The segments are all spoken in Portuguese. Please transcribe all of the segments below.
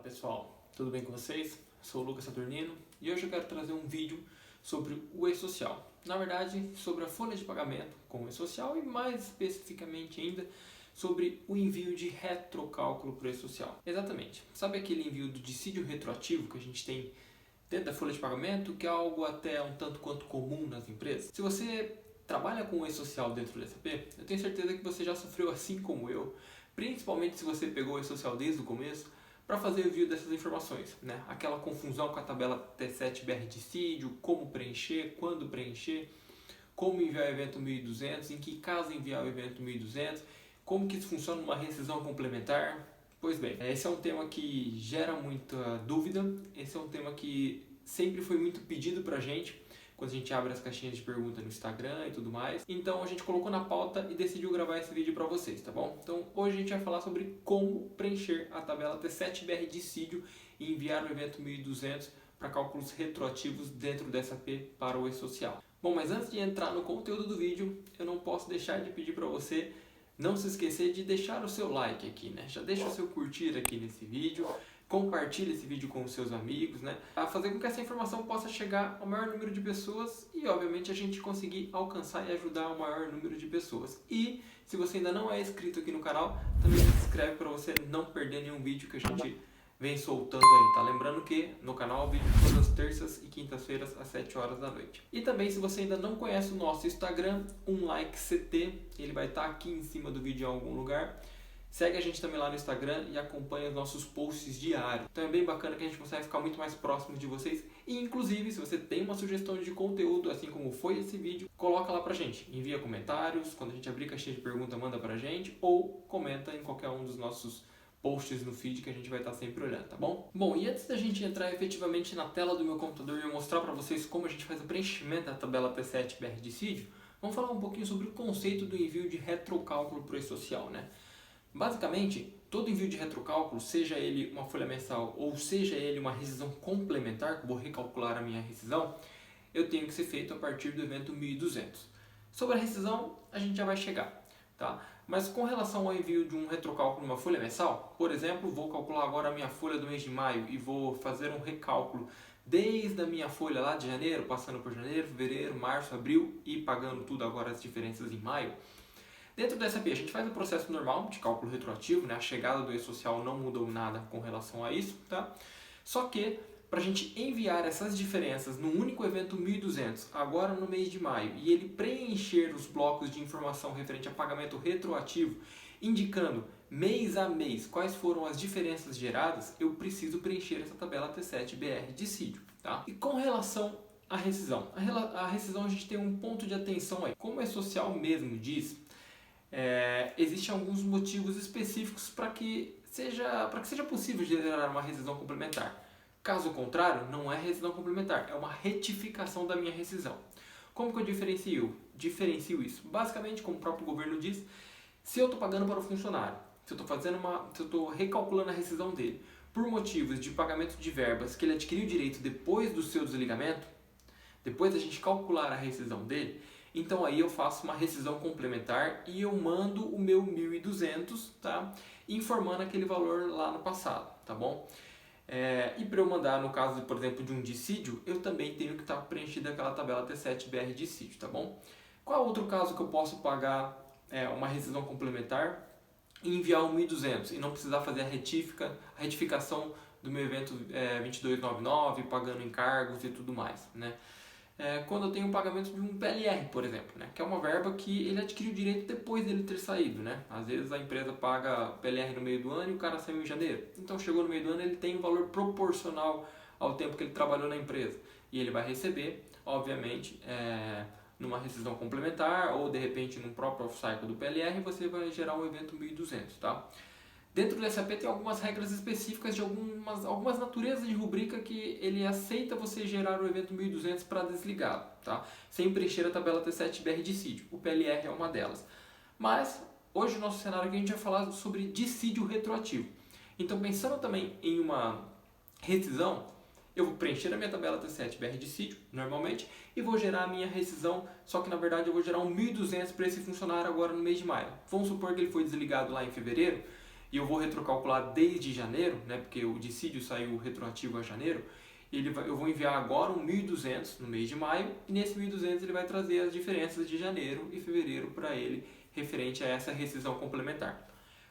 pessoal, tudo bem com vocês? Sou o Lucas Saturnino e hoje eu quero trazer um vídeo sobre o e-social. Na verdade, sobre a folha de pagamento com o e-social e mais especificamente ainda sobre o envio de retrocálculo para o e-social. Exatamente, sabe aquele envio do dissídio retroativo que a gente tem dentro da folha de pagamento, que é algo até um tanto quanto comum nas empresas? Se você trabalha com o e-social dentro do SAP, eu tenho certeza que você já sofreu assim como eu, principalmente se você pegou o e-social desde o começo, para fazer o envio dessas informações, né? Aquela confusão com a tabela T7BR dissídio, como preencher, quando preencher, como enviar o evento 1200, em que caso enviar o evento 1200, como que isso funciona numa rescisão complementar. Pois bem, esse é um tema que gera muita dúvida, esse é um tema que sempre foi muito pedido pra gente, quando a gente abre as caixinhas de pergunta no Instagram e tudo mais. Então a gente colocou na pauta e decidiu gravar esse vídeo para vocês, tá bom? Então hoje a gente vai falar sobre como preencher a tabela T7BR dissídio e enviar o evento 1200 para cálculos retroativos dentro do SAP para o e-social. Bom, mas antes de entrar no conteúdo do vídeo, eu não posso deixar de pedir para você não se esquecer de deixar o seu like aqui, né? Já deixa o seu curtir aqui nesse vídeo, compartilhe esse vídeo com os seus amigos, né? Para fazer com que essa informação possa chegar ao maior número de pessoas e, obviamente, a gente conseguir alcançar e ajudar o maior número de pessoas. E, se você ainda não é inscrito aqui no canal, também se inscreve para você não perder nenhum vídeo que a gente vem soltando aí, tá? Lembrando que no canal vídeo todas as terças e quintas-feiras às 7 horas da noite. E também, se você ainda não conhece o nosso Instagram, @CT, ele vai estar aqui em cima do vídeo em algum lugar. Segue a gente também lá no Instagram e acompanha os nossos posts diários. Então é bem bacana que a gente consegue ficar muito mais próximo de vocês. E inclusive, se você tem uma sugestão de conteúdo, assim como foi esse vídeo, coloca lá pra gente. Envia comentários, quando a gente abrir caixinha de pergunta, manda pra gente. Ou comenta em qualquer um dos nossos posts no feed que a gente vai estar sempre olhando, tá bom? Bom, e antes da gente entrar efetivamente na tela do meu computador e eu mostrar pra vocês como a gente faz o preenchimento da tabela T7BR dissídio, vamos falar um pouquinho sobre o conceito do envio de retrocálculo para o e-social, né? Basicamente, todo envio de retrocálculo, seja ele uma folha mensal ou seja ele uma rescisão complementar, que eu vou recalcular a minha rescisão, eu tenho que ser feito a partir do evento 1200. Sobre a rescisão, a gente já vai chegar, tá? Mas com relação ao envio de um retrocálculo numa folha mensal, por exemplo, vou calcular agora a minha folha do mês de maio e vou fazer um recálculo desde a minha folha lá de janeiro, passando por janeiro, fevereiro, março, abril e pagando tudo agora as diferenças em maio. Dentro do SAP a gente faz o processo normal de cálculo retroativo, né? A chegada do e-social não mudou nada com relação a isso, tá? Só que para a gente enviar essas diferenças num único evento 1200, agora no mês de maio, e ele preencher os blocos de informação referente a pagamento retroativo, indicando mês a mês quais foram as diferenças geradas, eu preciso preencher essa tabela T7BR dissídio, tá? E com relação à rescisão, a rescisão a gente tem um ponto de atenção aí. Como o e-social mesmo diz, existem alguns motivos específicos para que seja possível gerar uma rescisão complementar. Caso contrário, não é rescisão complementar, é uma retificação da minha rescisão. Como que eu diferencio isso? Basicamente, como o próprio governo diz, se eu estou pagando para o funcionário, se eu estou recalculando a rescisão dele por motivos de pagamento de verbas que ele adquiriu direito depois do seu desligamento, depois da gente calcular a rescisão dele, então aí eu faço uma rescisão complementar e eu mando o meu 1200, tá? Informando aquele valor lá no passado, tá bom? E para eu mandar, no caso, por exemplo, de um dissídio, eu também tenho que estar preenchida aquela tabela T7BR dissídio, tá bom? Qual outro caso que eu posso pagar uma rescisão complementar e enviar um 1200 e não precisar fazer a retificação do meu evento 2299, pagando encargos e tudo mais, né? Quando eu tenho o pagamento de um PLR, por exemplo, né? Que é uma verba que ele adquiriu direito depois dele ter saído, né? Às vezes a empresa paga PLR no meio do ano e o cara saiu em janeiro. Então chegou no meio do ano, ele tem um valor proporcional ao tempo que ele trabalhou na empresa. E ele vai receber, obviamente, numa rescisão complementar ou de repente num próprio off-cycle do PLR, você vai gerar um evento 1200, tá? Dentro do SAP tem algumas regras específicas de algumas naturezas de rubrica que ele aceita você gerar o evento 1200 para desligado, tá? Sem preencher a tabela T7BR dissídio. O PLR é uma delas. Mas hoje o nosso cenário aqui a gente vai falar sobre dissídio retroativo. Então, pensando também em uma rescisão, eu vou preencher a minha tabela T7BR dissídio, normalmente, e vou gerar a minha rescisão, só que na verdade eu vou gerar um 1200 para esse funcionário agora no mês de maio. Vamos supor que ele foi desligado lá em fevereiro, e eu vou retrocalcular desde janeiro, né, porque o dissídio saiu retroativo a janeiro, eu vou enviar agora um 1.200 no mês de maio, e nesse 1.200 ele vai trazer as diferenças de janeiro e fevereiro para ele, referente a essa rescisão complementar.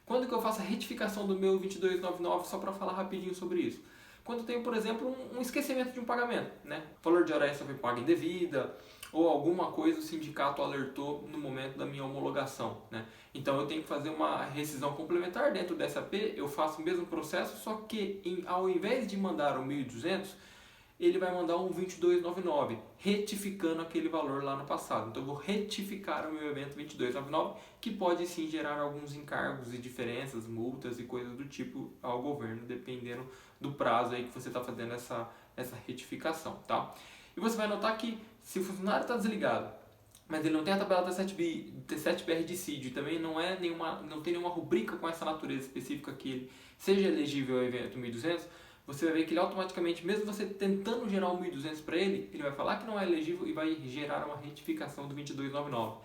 Quando que eu faço a retificação do meu 2299, só para falar rapidinho sobre isso? Quando eu tenho, por exemplo, um esquecimento de um pagamento, né? O valor de hora extra foi pago indevida, ou alguma coisa o sindicato alertou no momento da minha homologação, né? Então eu tenho que fazer uma rescisão complementar dentro da SAP, eu faço o mesmo processo, só que ao invés de mandar o 1.200, ele vai mandar um 2299, retificando aquele valor lá no passado. Então eu vou retificar o meu evento 2299, que pode sim gerar alguns encargos e diferenças, multas e coisas do tipo ao governo, dependendo do prazo aí que você está fazendo essa retificação, tá? E você vai notar que se o funcionário está desligado, mas ele não tem a tabela T7BR dissídio, também não tem nenhuma rubrica com essa natureza específica que ele seja elegível ao evento 1200, você vai ver que ele automaticamente, mesmo você tentando gerar um 1.200 para ele, ele vai falar que não é elegível e vai gerar uma retificação do 2299.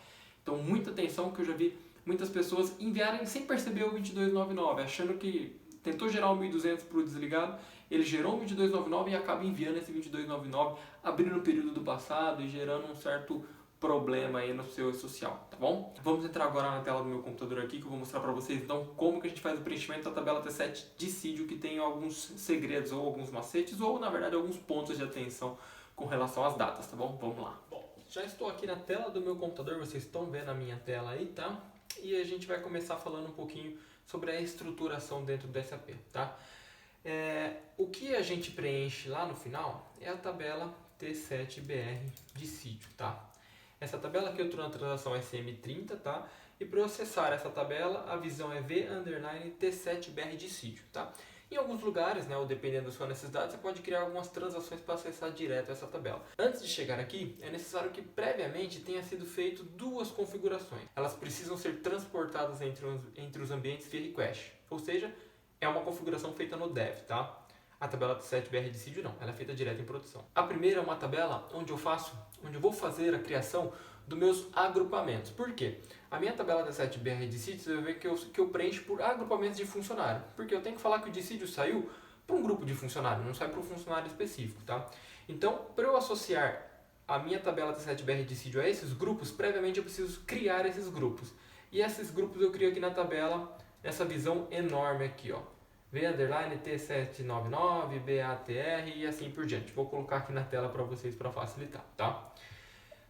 Então, muita atenção, que eu já vi muitas pessoas enviarem sem perceber o 2299, achando que tentou gerar um 1.200 para o desligado, ele gerou um 2299 e acaba enviando esse 2299, abrindo o período do passado e gerando um certo problema aí no seu social, tá bom? Vamos entrar agora na tela do meu computador aqui, que eu vou mostrar para vocês então como que a gente faz o preenchimento da tabela T7 dissídio, que tem alguns segredos ou alguns macetes ou na verdade alguns pontos de atenção com relação às datas, tá bom? Vamos lá. Bom, já estou aqui na tela do meu computador, vocês estão vendo a minha tela aí, tá? E a gente vai começar falando um pouquinho sobre a estruturação dentro do SAP, tá? O que a gente preenche lá no final é a tabela T7BR dissídio, tá? Essa tabela aqui eu estou na transação SM30, tá? E para eu acessar essa tabela, a visão é V_T7BR dissídio, tá? Em alguns lugares, né, ou dependendo da sua necessidade, você pode criar algumas transações para acessar direto essa tabela. Antes de chegar aqui, é necessário que previamente tenha sido feito duas configurações. Elas precisam ser transportadas entre os ambientes via request, ou seja, é uma configuração feita no dev, tá? A tabela T7BR dissídio não, ela é feita direto em produção. A primeira é uma tabela onde eu vou fazer a criação dos meus agrupamentos. Por quê? A minha tabela T7BR dissídio, você vai ver que eu preencho por agrupamentos de funcionário. Porque eu tenho que falar que o dissídio saiu para um grupo de funcionário, não sai para um funcionário específico, tá? Então, para eu associar a minha tabela T7BR dissídio a esses grupos, previamente eu preciso criar esses grupos. E esses grupos eu crio aqui na tabela, nessa visão enorme aqui, ó. V_T799, BATR e assim por diante. Vou colocar aqui na tela para vocês para facilitar, tá?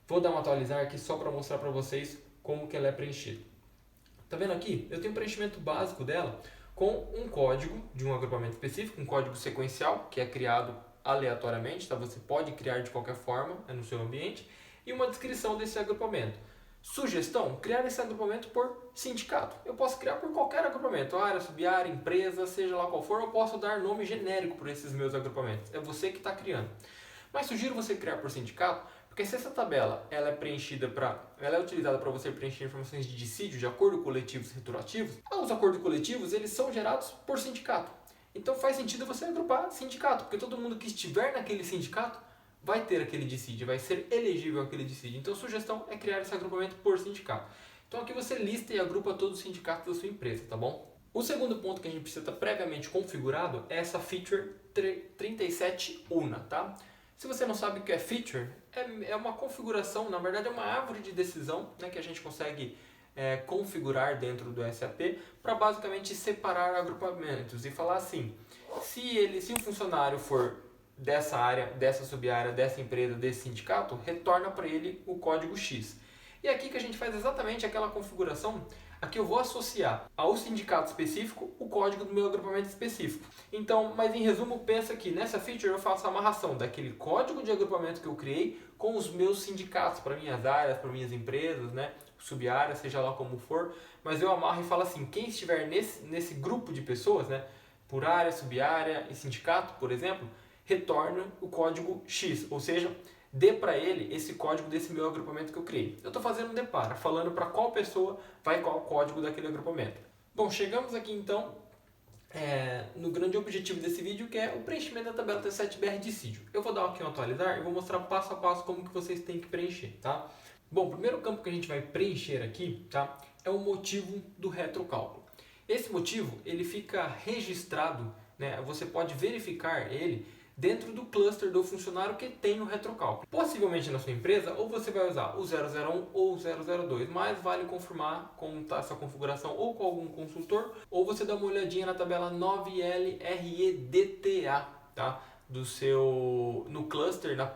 Vou dar uma atualizar aqui só para mostrar para vocês como que ela é preenchida. Tá vendo aqui? Eu tenho um preenchimento básico dela com um código de um agrupamento específico, um código sequencial que é criado aleatoriamente, tá? Você pode criar de qualquer forma no seu ambiente, e uma descrição desse agrupamento. Sugestão, criar esse agrupamento por sindicato. Eu posso criar por qualquer agrupamento, área, subárea, empresa, seja lá qual for, eu posso dar nome genérico para esses meus agrupamentos. É você que está criando. Mas sugiro você criar por sindicato, porque se essa tabela ela é utilizada para você preencher informações de dissídio de acordos coletivos retroativos, os acordos coletivos eles são gerados por sindicato. Então faz sentido você agrupar sindicato, porque todo mundo que estiver naquele sindicato vai ter aquele dissídio, vai ser elegível aquele dissídio. Então a sugestão é criar esse agrupamento por sindicato. Então aqui você lista e agrupa todos os sindicatos da sua empresa, tá bom? O segundo ponto que a gente precisa estar previamente configurado é essa feature 37 UNA, tá? Se você não sabe o que é feature, é uma configuração, na verdade é uma árvore de decisão, né, que a gente consegue configurar dentro do SAP para basicamente separar agrupamentos e falar assim, se o funcionário for dessa área, dessa sub-área, dessa empresa, desse sindicato, retorna para ele o código X. E aqui que a gente faz exatamente aquela configuração, aqui eu vou associar ao sindicato específico o código do meu agrupamento específico. Então, mas em resumo, pensa que nessa feature eu faço a amarração daquele código de agrupamento que eu criei com os meus sindicatos, para minhas áreas, para minhas empresas, né, sub-áreas, seja lá como for, mas eu amarro e falo assim, quem estiver nesse grupo de pessoas, né, por área, sub-área e sindicato, por exemplo, retorna o código X, ou seja, dê para ele esse código desse meu agrupamento que eu criei. Eu estou fazendo um depara, falando para qual pessoa vai qual código daquele agrupamento. Bom, chegamos aqui então no grande objetivo desse vídeo, que é o preenchimento da tabela T7BR dissídio. Eu vou dar aqui um atualizar e vou mostrar passo a passo como que vocês têm que preencher, tá? Bom, o primeiro campo que a gente vai preencher aqui, tá, é o motivo do retrocálculo. Esse motivo ele fica registrado, né? Você pode verificar ele dentro do cluster do funcionário que tem o retrocálculo. Possivelmente na sua empresa, ou você vai usar o 001 ou o 002, mas vale confirmar como está essa configuração ou com algum consultor, ou você dá uma olhadinha na tabela 9LREDTA, tá? No cluster, na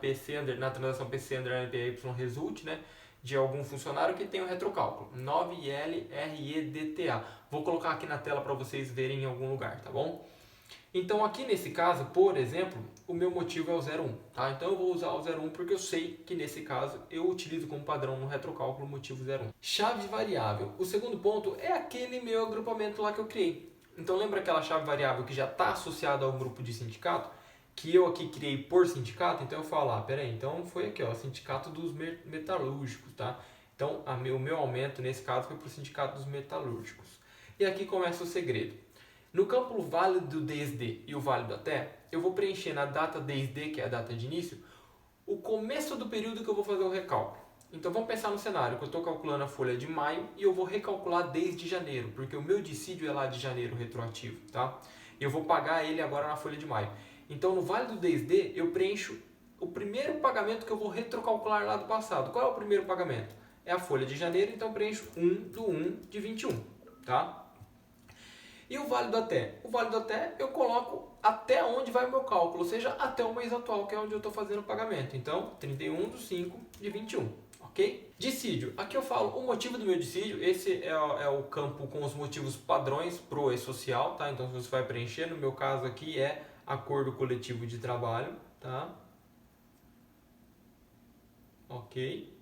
transação PC_PY result, né? De algum funcionário que tem o retrocálculo. 9LREDTA. Vou colocar aqui na tela para vocês verem em algum lugar, tá bom? Então aqui nesse caso, por exemplo, o meu motivo é o 01, tá? Então eu vou usar o 01 porque eu sei que nesse caso eu utilizo como padrão no retrocálculo o motivo 01. Chave variável. O segundo ponto é aquele meu agrupamento lá que eu criei. Então lembra aquela chave variável que já está associada ao grupo de sindicato? Que eu aqui criei por sindicato? Então eu falo, peraí, então foi aqui, ó, sindicato dos metalúrgicos, tá? Então o meu aumento nesse caso foi para o sindicato dos metalúrgicos. E aqui começa o segredo. No campo válido desde e o válido até, eu vou preencher na data desde, que é a data de início, o começo do período que eu vou fazer o recálculo. Então vamos pensar no cenário que eu estou calculando a folha de maio e eu vou recalcular desde janeiro, porque o meu dissídio é lá de janeiro retroativo, tá? E eu vou pagar ele agora na folha de maio. Então no válido desde eu preencho o primeiro pagamento que eu vou retrocalcular lá do passado. Qual é o primeiro pagamento? É a folha de janeiro, então eu preencho 1/1 de 21, tá? E o válido até? O válido até eu coloco até onde vai o meu cálculo, ou seja, até o mês atual, que é onde eu estou fazendo o pagamento. Então, 31/5 de 21, ok? Dissídio. Aqui eu falo o motivo do meu dissídio. Esse é o campo com os motivos padrões para o e-social, tá? Então, você vai preencher. No meu caso aqui é acordo coletivo de trabalho, tá? Ok.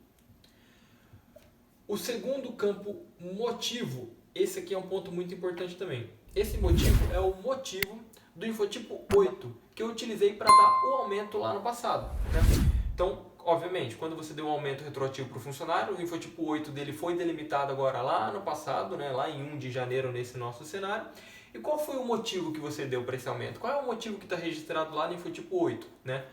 O segundo campo, motivo. Esse aqui é um ponto muito importante também. Esse motivo é o motivo do infotipo 8, que eu utilizei para dar o aumento lá no passado, né? Então, obviamente, quando você deu um aumento retroativo para o funcionário, o infotipo 8 dele foi delimitado agora lá no passado, né? Lá em 1 de janeiro nesse nosso cenário. E qual foi o motivo que você deu para esse aumento? Qual é o motivo que está registrado lá no infotipo 8, né?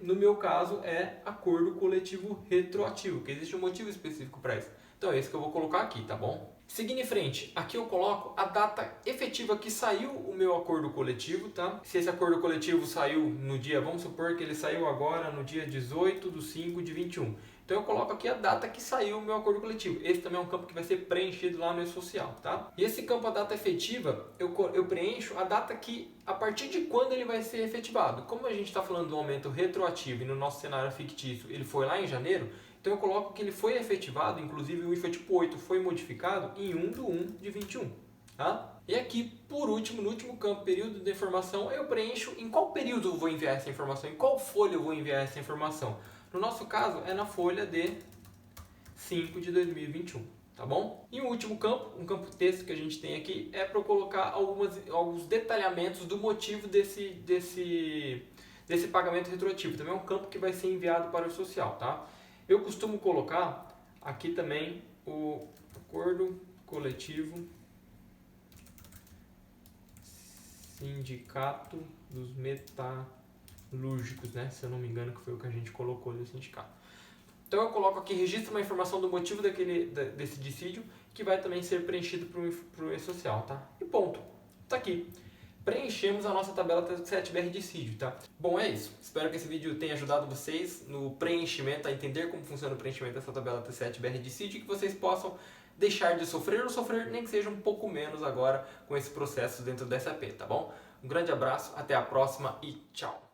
No meu caso é acordo coletivo retroativo, que existe um motivo específico para isso. Então é esse que eu vou colocar aqui, tá bom? Seguindo em frente, aqui eu coloco a data efetiva que saiu o meu acordo coletivo, tá? Se esse acordo coletivo saiu no dia, vamos supor que ele saiu agora no dia 18/5 de 21. Então eu coloco aqui a data que saiu o meu acordo coletivo. Esse também é um campo que vai ser preenchido lá no e-social, tá? E esse campo, a data efetiva, eu preencho a data que, a partir de quando ele vai ser efetivado. Como a gente está falando do aumento retroativo e no nosso cenário fictício ele foi lá em janeiro, então eu coloco que ele foi efetivado, inclusive o infotipo 8 foi modificado em 1/1 de 21, tá? E aqui, por último, no último campo, período de informação, eu preencho em qual período eu vou enviar essa informação, em qual folha eu vou enviar essa informação. No nosso caso, é na folha de 5 de 2021, tá bom? E o último campo, um campo texto que a gente tem aqui, é para eu colocar alguns detalhamentos do motivo desse pagamento retroativo. Também é um campo que vai ser enviado para o social, tá? Eu costumo colocar aqui também o acordo coletivo sindicato dos metalúrgicos, né? Se eu não me engano, que foi o que a gente colocou no sindicato. Então eu coloco aqui, registro uma informação do motivo desse dissídio, que vai também ser preenchido para o e-social, tá? E ponto. Tá aqui. Preenchemos a nossa tabela T7BR dissídio, tá? Bom, é isso. Espero que esse vídeo tenha ajudado vocês no preenchimento, a entender como funciona o preenchimento dessa tabela T7BR dissídio e que vocês possam deixar de sofrer ou sofrer, nem que seja um pouco menos agora com esse processo dentro da SAP, tá bom? Um grande abraço, até a próxima e tchau!